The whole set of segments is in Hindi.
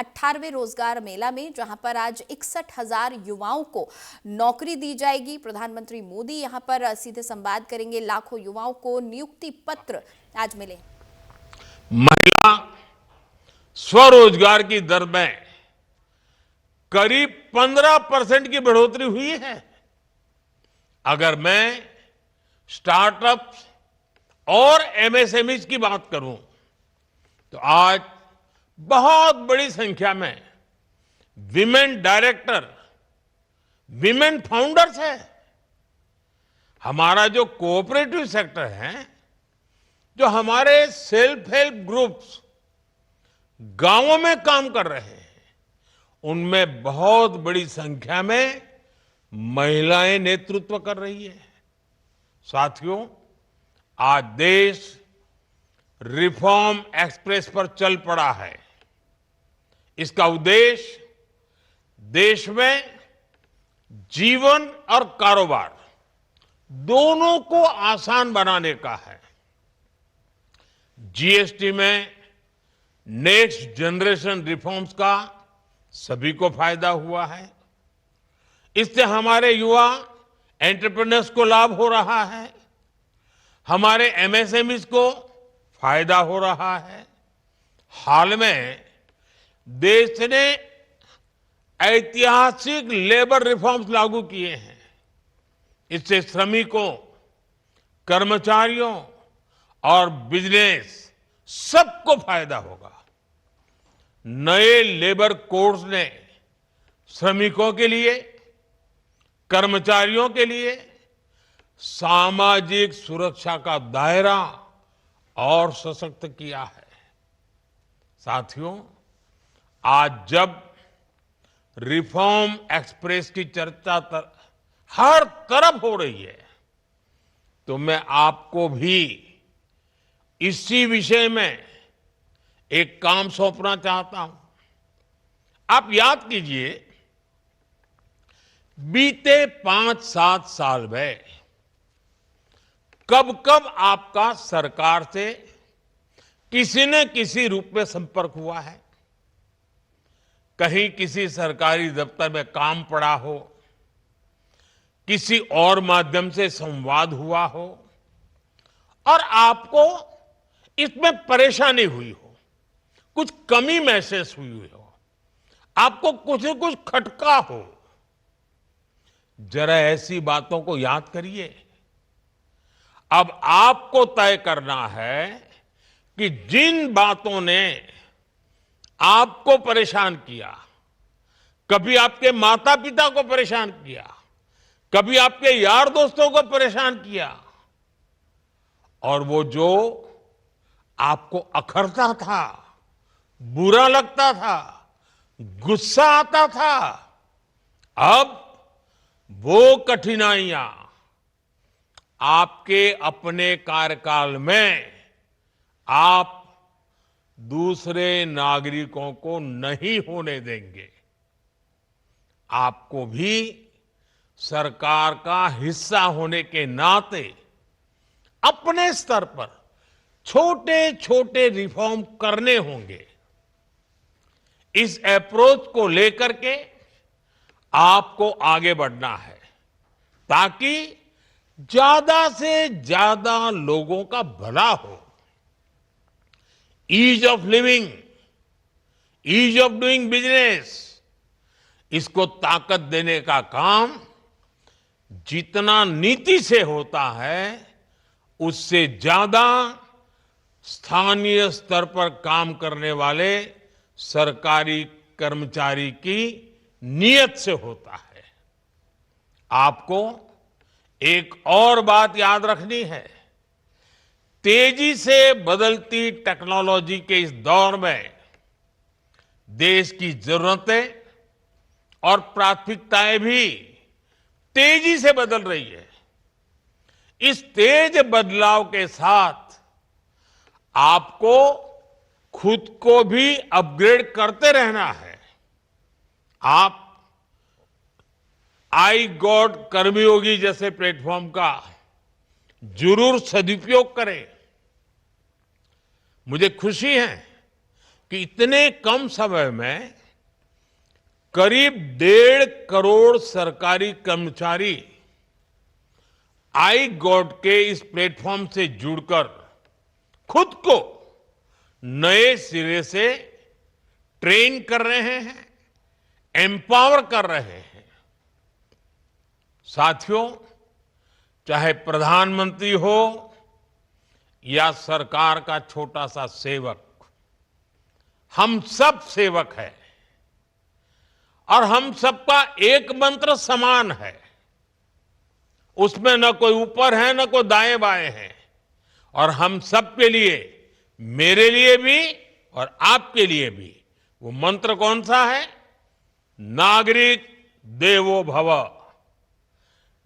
18वें रोजगार मेला में, जहां पर आज 61,000 युवाओं को नौकरी दी जाएगी। प्रधानमंत्री मोदी यहां पर सीधे संवाद करेंगे। लाखों युवाओं को नियुक्ति पत्र आज मिले। महिला स्वरोजगार की दर में करीब 15% की बढ़ोतरी हुई है। अगर मैं स्टार्टअप्स और एमएसएमईज की बात करूं तो आज बहुत बड़ी संख्या में विमेन डायरेक्टर, विमेन फाउंडर्स है। हमारा जो कोऑपरेटिव सेक्टर है, जो हमारे सेल्फ हेल्प ग्रुप्स गांवों में काम कर रहे हैं, उनमें बहुत बड़ी संख्या में महिलाएं नेतृत्व कर रही है। साथियों, आज देश रिफॉर्म एक्सप्रेस पर चल पड़ा है। इसका उद्देश्य देश में जीवन और कारोबार दोनों को आसान बनाने का है। जीएसटी में नेक्स्ट जनरेशन रिफॉर्म्स का सभी को फायदा हुआ है। इससे हमारे युवा एंटरप्रेन्योर्स को लाभ हो रहा है, हमारे एमएसएमईज को फायदा हो रहा है। हाल में देश ने ऐतिहासिक लेबर रिफॉर्म्स लागू किए हैं। इससे श्रमिकों, कर्मचारियों और बिजनेस सबको फायदा होगा। नए लेबर कोड्स ने श्रमिकों के लिए, कर्मचारियों के लिए सामाजिक सुरक्षा का दायरा और सशक्त किया है। साथियों, आज जब रिफॉर्म एक्सप्रेस की चर्चा हर तरफ हो रही है, तो मैं आपको भी इसी विषय में एक काम सौंपना चाहता हूं। आप याद कीजिए, बीते 5-7 साल में कब कब आपका सरकार से किसी न किसी रूप में संपर्क हुआ है। कहीं किसी सरकारी दफ्तर में काम पड़ा हो, किसी और माध्यम से संवाद हुआ हो और आपको इसमें परेशानी हुई हो, कुछ कमी महसूस हुई हो, आपको कुछ न कुछ खटका हो। जरा ऐसी बातों को याद करिए। अब आपको तय करना है कि जिन बातों ने आपको परेशान किया, कभी आपके माता पिता को परेशान किया, कभी आपके यार दोस्तों को परेशान किया, और वो जो आपको अखरता था, बुरा लगता था, गुस्सा आता था, अब वो कठिनाइयां आपके अपने कार्यकाल में आप दूसरे नागरिकों को नहीं होने देंगे। आपको भी सरकार का हिस्सा होने के नाते अपने स्तर पर छोटे छोटे रिफॉर्म करने होंगे। इस अप्रोच को लेकर के आपको आगे बढ़ना है, ताकि ज्यादा से ज्यादा लोगों का भला हो। Ease of living, ease of doing business, इसको ताकत देने का काम जितना नीति से होता है, उससे ज्यादा स्थानीय स्तर पर काम करने वाले सरकारी कर्मचारी की नियत से होता है। आपको एक और बात याद रखनी है। तेजी से बदलती टेक्नोलॉजी के इस दौर में देश की जरूरतें और प्राथमिकताएं भी तेजी से बदल रही है। इस तेज बदलाव के साथ आपको खुद को भी अपग्रेड करते रहना है। आप आई गॉड कर्मयोगी जैसे प्लेटफॉर्म का जरूर सदुपयोग करें। मुझे खुशी है कि इतने कम समय में करीब 1.5 करोड़ सरकारी कर्मचारी आई गॉट के इस प्लेटफॉर्म से जुड़कर खुद को नए सिरे से ट्रेन कर रहे हैं, एम्पावर कर रहे हैं। साथियों, चाहे प्रधानमंत्री हो या सरकार का छोटा सा सेवक, हम सब सेवक हैं और हम सबका एक मंत्र समान है। उसमें न कोई ऊपर है न कोई दाएं बाएं है। और हम सबके लिए, मेरे लिए भी और आपके लिए भी, वो मंत्र कौन सा है? नागरिक देवो भव।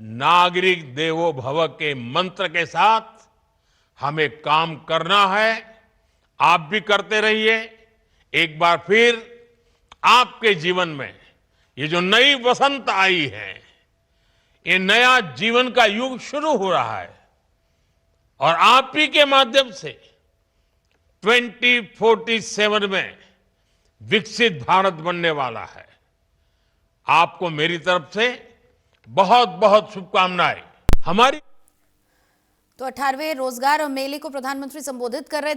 नागरिक देवो भव के मंत्र के साथ हमें काम करना है। आप भी करते रहिए। एक बार फिर आपके जीवन में ये जो नई वसंत आई है, ये नया जीवन का युग शुरू हो रहा है और आप ही के माध्यम से 2047 में विकसित भारत बनने वाला है। आपको मेरी तरफ से बहुत बहुत शुभकामनाएं। हमारी तो 18वें रोजगार मेले को प्रधानमंत्री संबोधित कर रहे थे।